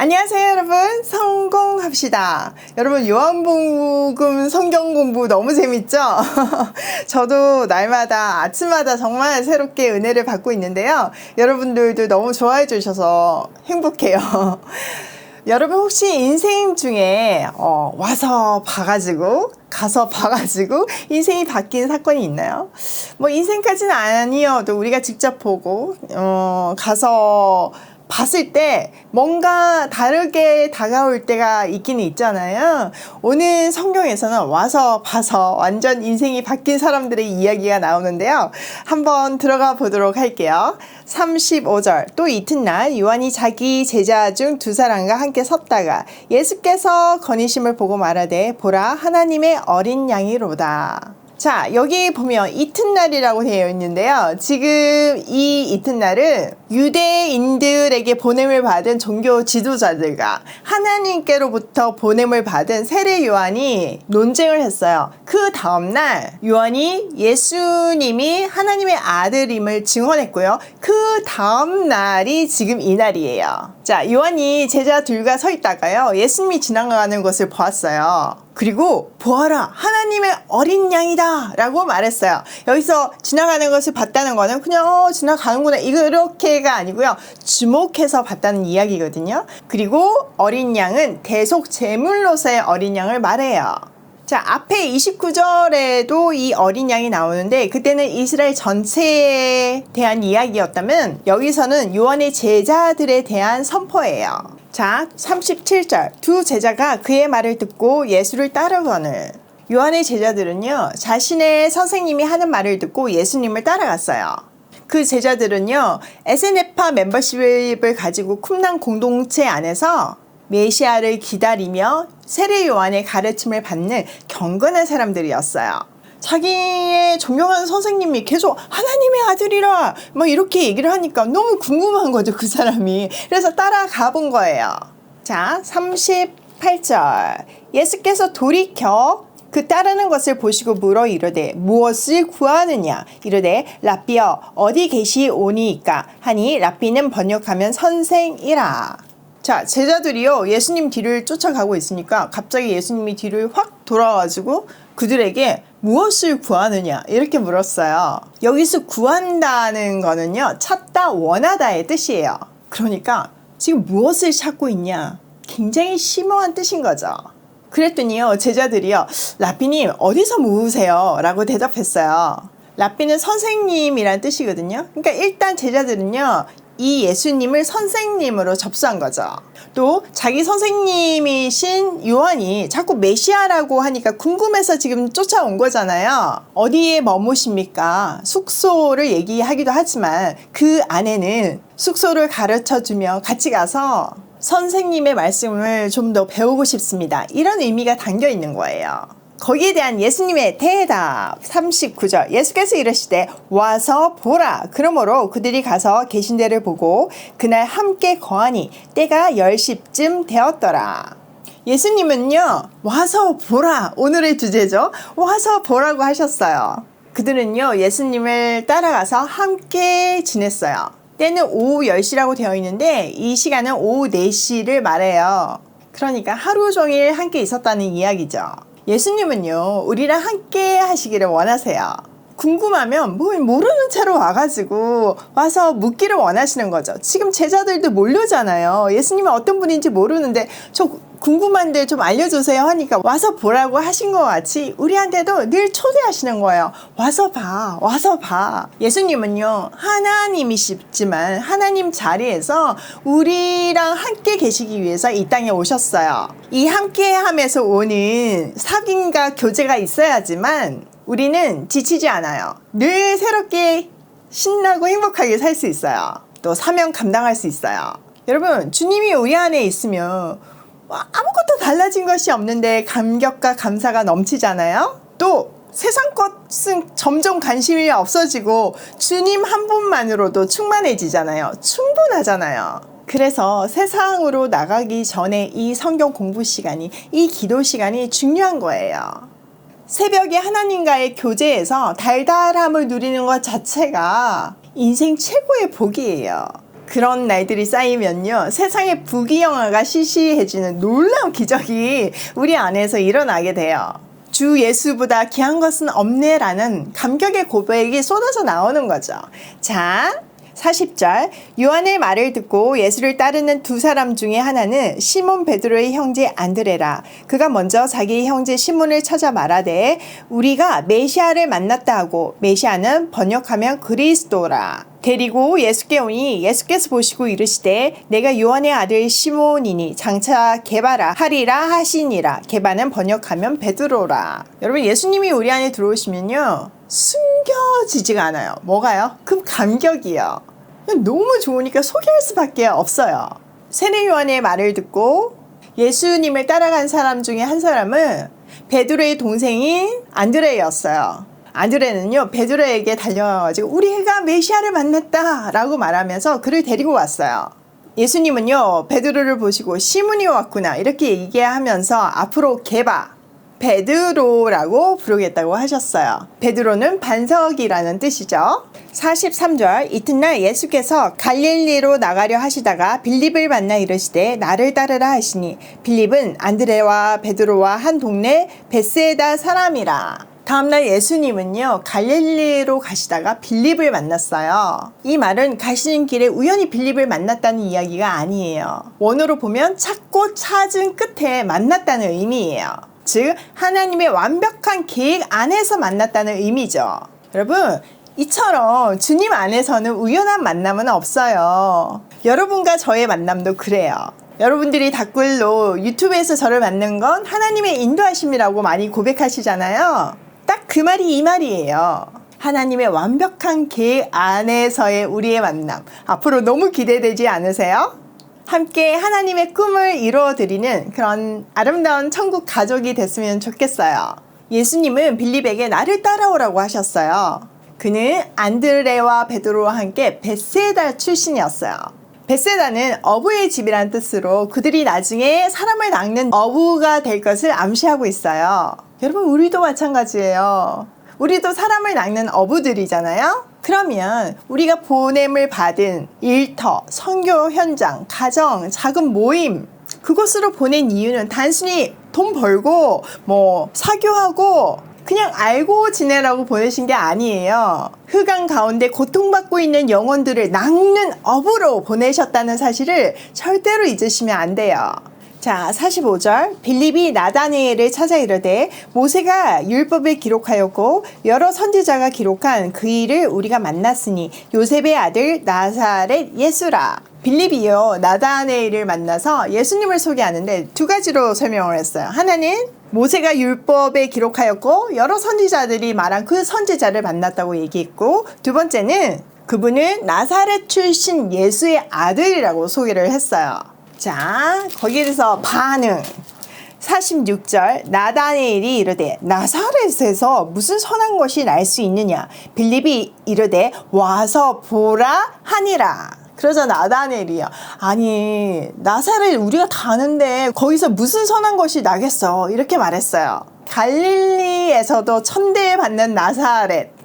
안녕하세요 여러분, 성공합시다. 여러분, 요한복음 성경 공부 너무 재밌죠? 저도 날마다 아침마다 정말 새롭게 은혜를 받고 있는데요, 여러분들도 너무 좋아해 주셔서 행복해요. 여러분, 혹시 인생 중에 와서 봐가지고 가서 봐가지고 인생이 바뀐 사건이 있나요? 뭐 인생까지는 아니어도 우리가 직접 보고 가서 봤을 때 뭔가 다르게 다가올 때가 있기는 있잖아요. 오늘 성경에서는 와서 봐서 완전 인생이 바뀐 사람들의 이야기가 나오는데요, 한번 들어가 보도록 할게요. 35절. 또 이튿날 요한이 자기 제자 중 두 사람과 함께 섰다가 예수께서 거니심을 보고 말하되 보라, 하나님의 어린 양이로다. 자, 여기 보면 이튿날이라고 되어 있는데요, 지금 이 이튿날은 유대인들에게 보냄을 받은 종교 지도자들과 하나님께로부터 보냄을 받은 세례 요한이 논쟁을 했어요. 그 다음날 요한이 예수님이 하나님의 아들임을 증언했고요, 그 다음날이 지금 이날이에요. 자, 요한이 제자 둘과 서 있다가요, 예수님이 지나가는 것을 보았어요. 그리고 보아라, 하나님의 어린 양이다 라고 말했어요. 여기서 지나가는 것을 봤다는 거는 그냥 지나가는구나 이렇게가 아니고요, 주목해서 봤다는 이야기거든요. 그리고 어린 양은 대속 제물로서의 어린 양을 말해요. 자, 앞에 29절에도 이 어린 양이 나오는데 그때는 이스라엘 전체에 대한 이야기였다면 여기서는 요한의 제자들에 대한 선포예요. 자, 37절. 두 제자가 그의 말을 듣고 예수를 따르거늘. 요한의 제자들은요, 자신의 선생님이 하는 말을 듣고 예수님을 따라갔어요. 그 제자들은요, 에세네파 멤버십을 가지고 쿰난 공동체 안에서 메시아를 기다리며 세례 요한의 가르침을 받는 경건한 사람들이었어요. 자기의 존경하는 선생님이 계속 하나님의 아들이라 막 이렇게 얘기를 하니까 너무 궁금한 거죠, 그 사람이. 그래서 따라가 본 거예요. 자, 38절. 예수께서 돌이켜 그 따르는 것을 보시고 물어 이르되 무엇을 구하느냐? 이르되 랍비여 어디 계시오니이까 하니, 랍비는 번역하면 선생이라. 자, 제자들이요, 예수님 뒤를 쫓아가고 있으니까 갑자기 예수님이 뒤를 확 돌아와가지고 그들에게 무엇을 구하느냐 이렇게 물었어요. 여기서 구한다는 거는요, 찾다, 원하다의 뜻이에요. 그러니까 지금 무엇을 찾고 있냐, 굉장히 심오한 뜻인 거죠. 그랬더니요, 제자들이요, 랍비님 어디서 모으세요? 라고 대답했어요. 랍비는 선생님이란 뜻이거든요. 그러니까 일단 제자들은요, 이 예수님을 선생님으로 접수한 거죠. 또 자기 선생님이신 요한이 자꾸 메시아라고 하니까 궁금해서 지금 쫓아온 거잖아요. 어디에 머무십니까? 숙소를 얘기하기도 하지만 그 안에는 숙소를 가르쳐주며 같이 가서 선생님의 말씀을 좀 더 배우고 싶습니다, 이런 의미가 담겨 있는 거예요. 거기에 대한 예수님의 대답. 39절. 예수께서 이르시되 와서 보라. 그러므로 그들이 가서 계신 데를 보고 그날 함께 거하니 때가 10시쯤 되었더라. 예수님은요, 와서 보라, 오늘의 주제죠. 와서 보라고 하셨어요. 그들은요, 예수님을 따라가서 함께 지냈어요. 때는 오후 10시라고 되어 있는데 이 시간은 오후 4시를 말해요. 그러니까 하루 종일 함께 있었다는 이야기죠. 예수님은요, 우리랑 함께 하시기를 원하세요. 궁금하면 뭘 모르는 채로 와가지고 와서 묻기를 원하시는 거죠. 지금 제자들도 모르잖아요. 예수님은 어떤 분인지 모르는데 저 궁금한데 좀 알려주세요 하니까 와서 보라고 하신 것 같이 우리한테도 늘 초대하시는 거예요. 와서 봐, 와서 봐. 예수님은요, 하나님이시지만 하나님 자리에서 우리랑 함께 계시기 위해서 이 땅에 오셨어요. 이 함께함에서 오는 사귐과 교제가 있어야지만 우리는 지치지 않아요. 늘 새롭게 신나고 행복하게 살 수 있어요. 또 사명 감당할 수 있어요. 여러분, 주님이 우리 안에 있으면 아무것도 달라진 것이 없는데 감격과 감사가 넘치잖아요. 또 세상 것은 점점 관심이 없어지고 주님 한 분만으로도 충만해지잖아요. 충분하잖아요. 그래서 세상으로 나가기 전에 이 성경 공부 시간이, 이 기도 시간이 중요한 거예요. 새벽에 하나님과의 교제에서 달달함을 누리는 것 자체가 인생 최고의 복이에요. 그런 날들이 쌓이면요, 세상의 부귀영화가 시시해지는 놀라운 기적이 우리 안에서 일어나게 돼요. 주 예수보다 귀한 것은 없네라는 감격의 고백이 쏟아져 나오는 거죠. 자, 40절, 요한의 말을 듣고 예수를 따르는 두 사람 중에 하나는 시몬 베드로의 형제 안드레라. 그가 먼저 자기 형제 시몬을 찾아 말하되 우리가 메시아를 만났다 하고, 메시아는 번역하면 그리스도라. 데리고 예수께 오니 예수께서 보시고 이르시되 내가 요한의 아들 시몬이니 장차 게바라 하리라 하시니라. 게바는 번역하면 베드로라. 여러분, 예수님이 우리 안에 들어오시면요, 숨겨지지가 않아요. 뭐가요? 그 감격이요. 너무 좋으니까 소개할 수밖에 없어요. 세례 요한의 말을 듣고 예수님을 따라간 사람 중에 한 사람은 베드로의 동생인 안드레였어요. 안드레는요, 베드로에게 달려가지고 우리가 메시아를 만났다 라고 말하면서 그를 데리고 왔어요. 예수님은요, 베드로를 보시고 시몬이 왔구나 이렇게 얘기하면서 앞으로 게바 베드로라고 부르겠다고 하셨어요. 베드로는 반석이라는 뜻이죠. 43절, 이튿날 예수께서 갈릴리로 나가려 하시다가 빌립을 만나 이르시되 나를 따르라 하시니 빌립은 안드레와 베드로와 한 동네 벳세다 사람이라. 다음날 예수님은요, 갈릴리로 가시다가 빌립을 만났어요. 이 말은 가시는 길에 우연히 빌립을 만났다는 이야기가 아니에요. 원어로 보면 찾고 찾은 끝에 만났다는 의미예요. 즉, 하나님의 완벽한 계획 안에서 만났다는 의미죠. 여러분, 이처럼 주님 안에서는 우연한 만남은 없어요. 여러분과 저의 만남도 그래요. 여러분들이 댓글로 유튜브에서 저를 만난 건 하나님의 인도하심이라고 많이 고백하시잖아요. 딱 그 말이 이 말이에요. 하나님의 완벽한 계획 안에서의 우리의 만남. 앞으로 너무 기대되지 않으세요? 함께 하나님의 꿈을 이루어드리는 그런 아름다운 천국 가족이 됐으면 좋겠어요. 예수님은 빌립에게 나를 따라오라고 하셨어요. 그는 안드레와 베드로와 함께 벳세다 출신이었어요. 벳세다는 어부의 집이란 뜻으로 그들이 나중에 사람을 낚는 어부가 될 것을 암시하고 있어요. 여러분, 우리도 마찬가지예요. 우리도 사람을 낚는 어부들이잖아요. 그러면 우리가 보냄을 받은 일터, 선교 현장, 가정, 작은 모임, 그곳으로 보낸 이유는 단순히 돈 벌고 사교하고 그냥 알고 지내라고 보내신 게 아니에요. 흑암 가운데 고통받고 있는 영혼들을 낚는 어부로 보내셨다는 사실을 절대로 잊으시면 안 돼요. 자, 45절, 빌립이 나다네엘을 찾아 이르되 모세가 율법을 기록하였고 여러 선지자가 기록한 그 일을 우리가 만났으니 요셉의 아들 나사렛 예수라. 빌립이요, 나다네엘을 만나서 예수님을 소개하는데 두 가지로 설명을 했어요. 하나는 모세가 율법에 기록하였고 여러 선지자들이 말한 그 선지자를 만났다고 얘기했고, 두 번째는 그분은 나사렛 출신 예수의 아들이라고 소개를 했어요. 자, 거기에서 반응. 46절, 나다네엘이 이르되 나사렛에서 무슨 선한 것이 날 수 있느냐. 빌립이 이르되 와서 보라 하니라. 그러자 나다네엘이요, 아니 나사렛 우리가 다 아는데 거기서 무슨 선한 것이 나겠어, 이렇게 말했어요. 갈릴리에서도 천대받는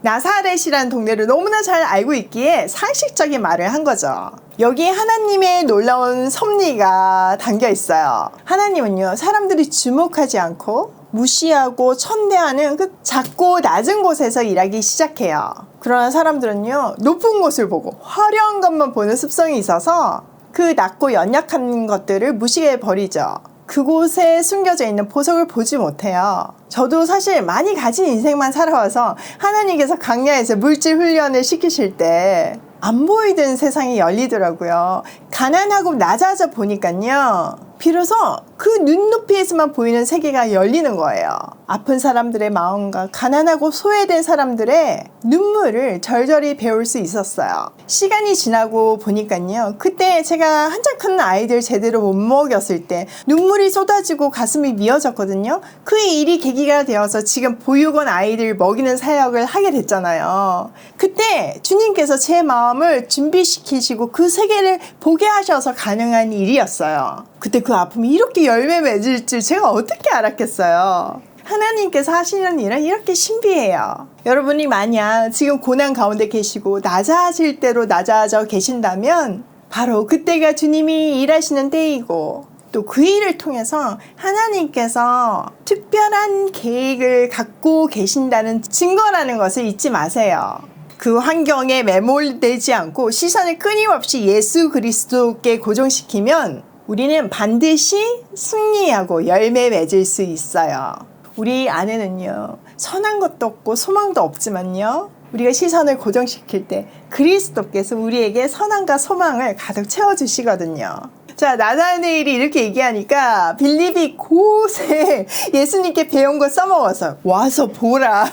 나사렛이라는 동네를 너무나 잘 알고 있기에 상식적인 말을 한 거죠. 여기에 하나님의 놀라운 섭리가 담겨 있어요. 하나님은요, 사람들이 주목하지 않고 무시하고 천대하는 그 작고 낮은 곳에서 일하기 시작해요. 그러나 사람들은요, 높은 곳을 보고 화려한 것만 보는 습성이 있어서 그 낮고 연약한 것들을 무시해 버리죠. 그곳에 숨겨져 있는 보석을 보지 못해요. 저도 사실 많이 가진 인생만 살아와서 하나님께서 광야에서 물질 훈련을 시키실 때 안 보이던 세상이 열리더라고요. 가난하고 낮아져 보니까요, 비로소 그 눈높이에서만 보이는 세계가 열리는 거예요. 아픈 사람들의 마음과 가난하고 소외된 사람들의 눈물을 절절히 배울 수 있었어요. 시간이 지나고 보니까요, 그때 제가 한참 큰 아이들 제대로 못 먹였을 때 눈물이 쏟아지고 가슴이 미어졌거든요. 그 일이 계기가 되어서 지금 보육원 아이들 먹이는 사역을 하게 됐잖아요. 그때 주님께서 제 마음을 준비시키시고 그 세계를 보게 하셔서 가능한 일이었어요. 그때 그 아픔이 이렇게 열매 맺을 줄 제가 어떻게 알았겠어요. 하나님께서 하시는 일은 이렇게 신비해요. 여러분이 만약 지금 고난 가운데 계시고 낮아질 대로 낮아져 계신다면 바로 그때가 주님이 일하시는 때이고 또 그 일을 통해서 하나님께서 특별한 계획을 갖고 계신다는 증거라는 것을 잊지 마세요. 그 환경에 매몰되지 않고 시선을 끊임없이 예수 그리스도께 고정시키면 우리는 반드시 승리하고 열매 맺을 수 있어요. 우리 안에는요, 선한 것도 없고 소망도 없지만요, 우리가 시선을 고정시킬 때 그리스도께서 우리에게 선함과 소망을 가득 채워주시거든요. 자, 나다나엘이 이렇게 얘기하니까 빌립이 곳에 예수님께 배운 거 써먹어서 와서 보라.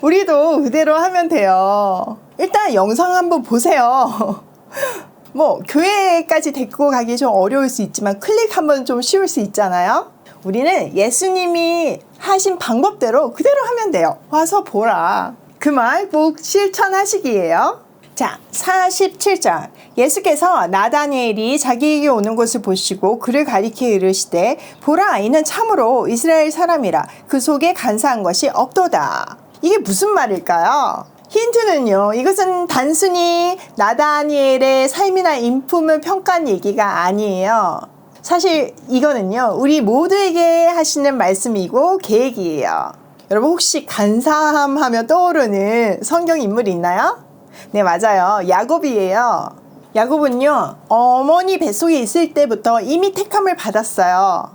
우리도 그대로 하면 돼요. 일단 영상 한번 보세요. 뭐 교회까지 데리고 가기 좀 어려울 수 있지만 클릭하면 좀 쉬울 수 있잖아요. 우리는 예수님이 하신 방법대로 그대로 하면 돼요. 와서 보라. 그 말 꼭 실천하시기예요. 자, 47절. 예수께서 나다니엘이 자기에게 오는 것을 보시고 그를 가리켜 이르시되 보라, 이는 참으로 이스라엘 사람이라 그 속에 간사한 것이 없도다. 이게 무슨 말일까요? 힌트는요, 이것은 단순히 나다니엘의 삶이나 인품을 평가한 얘기가 아니에요. 사실 이거는요, 우리 모두에게 하시는 말씀이고 계획이에요. 여러분, 혹시 간사함 하면 떠오르는 성경 인물이 있나요? 네, 맞아요. 야곱이에요. 야곱은요, 어머니 뱃속에 있을 때부터 이미 택함을 받았어요.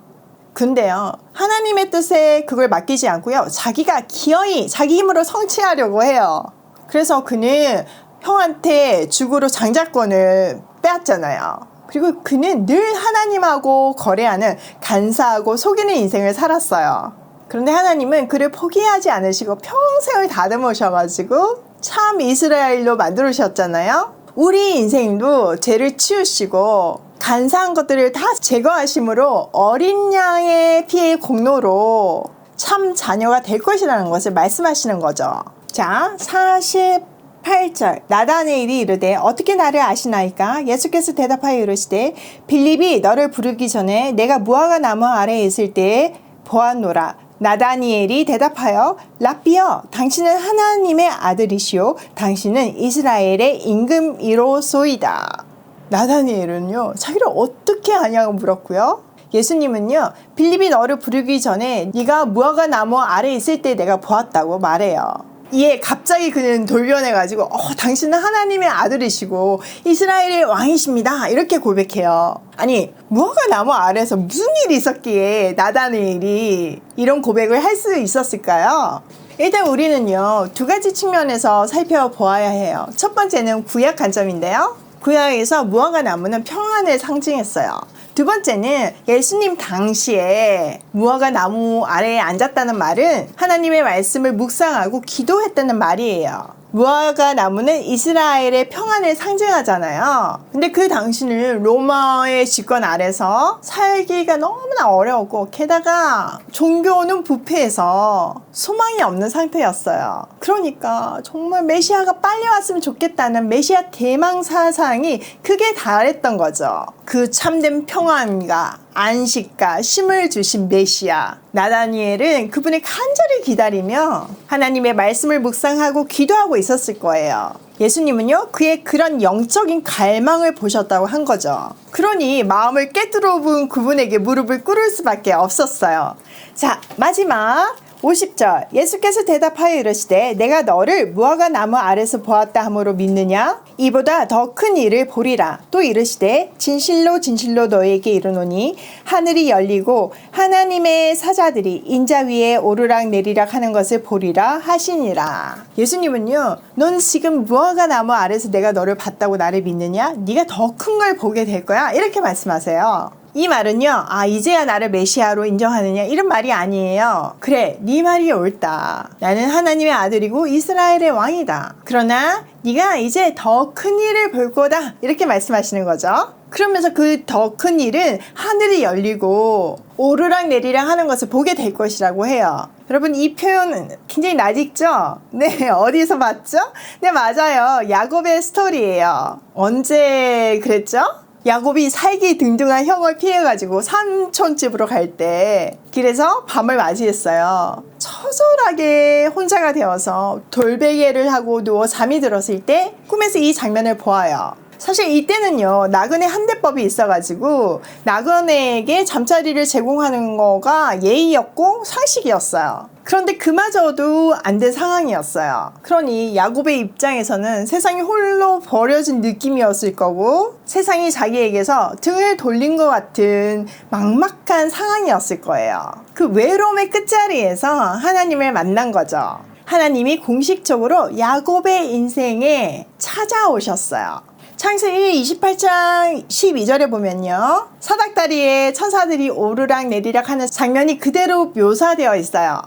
근데요, 하나님의 뜻에 그걸 맡기지 않고요, 자기가 기어이 자기 힘으로 성취하려고 해요. 그래서 그는 형한테 죽으로 장자권을 빼앗잖아요. 그리고 그는 늘 하나님하고 거래하는 간사하고 속이는 인생을 살았어요. 그런데 하나님은 그를 포기하지 않으시고 평생을 다듬으셔가지고 참 이스라엘로 만들으셨잖아요. 우리 인생도 죄를 치우시고 간사한 것들을 다 제거하심으로 어린 양의 피의 공로로 참 자녀가 될 것이라는 것을 말씀하시는 거죠. 자, 48절. 나다네일이 이르되 어떻게 나를 아시나이까? 예수께서 대답하여 이르시되 빌립이 너를 부르기 전에 내가 무화과 나무 아래에 있을 때에 보았노라. 나다니엘이 대답하여 랍비여, 당신은 하나님의 아들이시오 당신은 이스라엘의 임금이로소이다. 나다니엘은요, 자기를 어떻게 아냐고 물었고요. 예수님은요, 빌립이 너를 부르기 전에 네가 무화과 나무 아래에 있을 때 내가 보았다고 말해요. 이에 갑자기 그는 돌변해가지고 당신은 하나님의 아들이시고 이스라엘의 왕이십니다, 이렇게 고백해요. 아니, 무화과 나무 아래에서 무슨 일이 있었기에 나다니엘이 이런 고백을 할 수 있었을까요? 일단 우리는요, 두 가지 측면에서 살펴보아야 해요. 첫 번째는 구약 관점인데요, 구약에서 무화과 나무는 평안을 상징했어요. 두 번째는 예수님 당시에 무화과 나무 아래에 앉았다는 말은 하나님의 말씀을 묵상하고 기도했다는 말이에요. 무화과 나무는 이스라엘의 평안을 상징하잖아요. 근데 그 당시는 로마의 집권 아래서 살기가 너무나 어려웠고 게다가 종교는 부패해서 소망이 없는 상태였어요. 그러니까 정말 메시아가 빨리 왔으면 좋겠다는 메시아 대망 사상이 크게 달했던 거죠. 그 참된 평안과 안식과 쉼을 주신 메시아 나다니엘은 그분을 간절히 기다리며 하나님의 말씀을 묵상하고 기도하고 있었을 거예요. 예수님은요, 그의 그런 영적인 갈망을 보셨다고 한 거죠. 그러니 마음을 깨뜨려 본 그분에게 무릎을 꿇을 수밖에 없었어요. 자, 마지막 50절. 예수께서 대답하여 이르시되 내가 너를 무화과 나무 아래서 보았다 함으로 믿느냐? 이보다 더 큰 일을 보리라. 또 이르시되 진실로 진실로 너에게 이르노니 하늘이 열리고 하나님의 사자들이 인자 위에 오르락 내리락 하는 것을 보리라 하시니라. 예수님은요, 넌 지금 무화과 나무 아래서 내가 너를 봤다고 나를 믿느냐? 네가 더 큰 걸 보게 될 거야, 이렇게 말씀하세요. 이 말은요, 이제야 나를 메시아로 인정하느냐, 이런 말이 아니에요. 그래, 네 말이 옳다. 나는 하나님의 아들이고 이스라엘의 왕이다. 그러나 네가 이제 더 큰 일을 볼 거다, 이렇게 말씀하시는 거죠. 그러면서 그 더 큰 일은 하늘이 열리고 오르락 내리락 하는 것을 보게 될 것이라고 해요. 여러분, 이 표현은 굉장히 낯익죠? 네, 어디서 봤죠? 네, 맞아요. 야곱의 스토리예요. 언제 그랬죠? 야곱이 살기 등등한 형을 피해가지고 삼촌집으로 갈 때 길에서 밤을 맞이했어요. 처절하게 혼자가 되어서 돌베개를 하고 누워 잠이 들었을 때 꿈에서 이 장면을 보아요. 사실 이때는요, 나그네 한대법이 있어가지고 나그네에게 잠자리를 제공하는 거가 예의였고 상식이었어요. 그런데 그마저도 안 된 상황이었어요. 그러니 야곱의 입장에서는 세상이 홀로 버려진 느낌이었을 거고, 세상이 자기에게서 등을 돌린 것 같은 막막한 상황이었을 거예요. 그 외로움의 끝자리에서 하나님을 만난 거죠. 하나님이 공식적으로 야곱의 인생에 찾아오셨어요. 창세기 28장 12절에 보면요, 사닥다리에 천사들이 오르락 내리락 하는 장면이 그대로 묘사되어 있어요.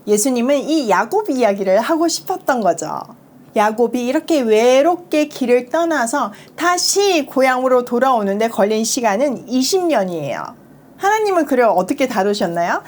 예수님은 이 야곱 이야기를 하고 싶었던 거죠. 야곱이 이렇게 외롭게 길을 떠나서 다시 고향으로 돌아오는데 걸린 시간은 20년이에요. 하나님은 그를 어떻게 다루셨나요?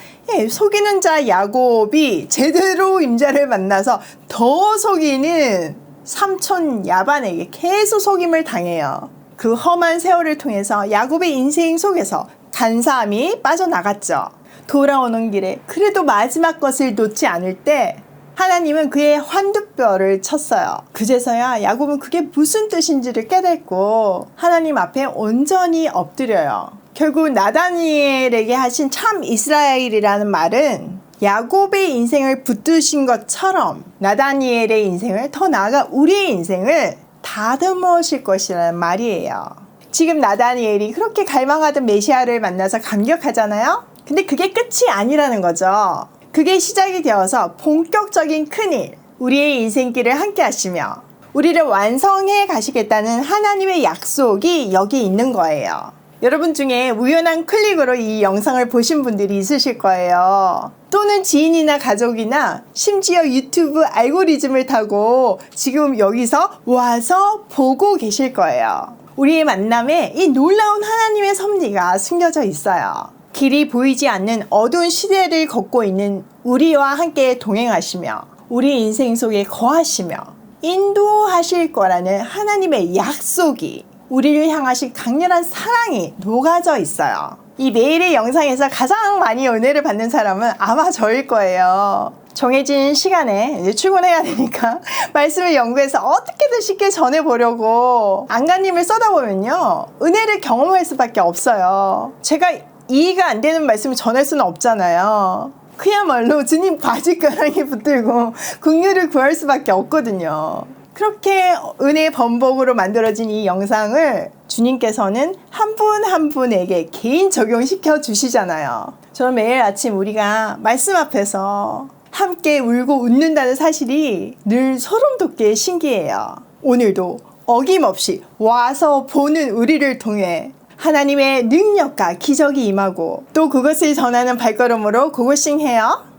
속이는 자 야곱이 제대로 임자를 만나서 더 속이는 삼촌 야반에게 계속 속임을 당해요. 그 험한 세월을 통해서 야곱의 인생 속에서 간사함이 빠져나갔죠. 돌아오는 길에 그래도 마지막 것을 놓지 않을 때 하나님은 그의 환두뼈를 쳤어요. 그제서야 야곱은 그게 무슨 뜻인지를 깨닫고 하나님 앞에 온전히 엎드려요. 결국 나다니엘에게 하신 참 이스라엘이라는 말은 야곱의 인생을 붙드신 것처럼 나다니엘의 인생을, 더 나아가 우리의 인생을 다듬으실 것이라는 말이에요. 지금 나다니엘이 그렇게 갈망하던 메시아를 만나서 감격하잖아요. 근데 그게 끝이 아니라는 거죠. 그게 시작이 되어서 본격적인 큰일, 우리의 인생길을 함께 하시며 우리를 완성해 가시겠다는 하나님의 약속이 여기 있는 거예요. 여러분 중에 우연한 클릭으로 이 영상을 보신 분들이 있으실 거예요. 또는 지인이나 가족이나 심지어 유튜브 알고리즘을 타고 지금 여기서 와서 보고 계실 거예요. 우리의 만남에 이 놀라운 하나님의 섭리가 숨겨져 있어요. 길이 보이지 않는 어두운 시대를 걷고 있는 우리와 함께 동행하시며 우리 인생 속에 거하시며 인도하실 거라는 하나님의 약속이, 우리를 향하신 강렬한 사랑이 녹아져 있어요. 이 매일의 영상에서 가장 많이 은혜를 받는 사람은 아마 저일 거예요. 정해진 시간에 이제 출근해야 되니까 말씀을 연구해서 어떻게든 쉽게 전해보려고 안가님을 쏟아보면요, 은혜를 경험할 수밖에 없어요. 제가 이해가 안 되는 말씀을 전할 수는 없잖아요. 그야말로 주님 바짓가랑이 붙들고 긍휼을 구할 수밖에 없거든요. 그렇게 은혜의 범벅으로 만들어진 이 영상을 주님께서는 한 분 한 분에게 개인 적용시켜 주시잖아요. 저는 매일 아침 우리가 말씀 앞에서 함께 울고 웃는다는 사실이 늘 소름 돋게 신기해요. 오늘도 어김없이 와서 보는 우리를 통해 하나님의 능력과 기적이 임하고 또 그것을 전하는 발걸음으로 고고싱해요.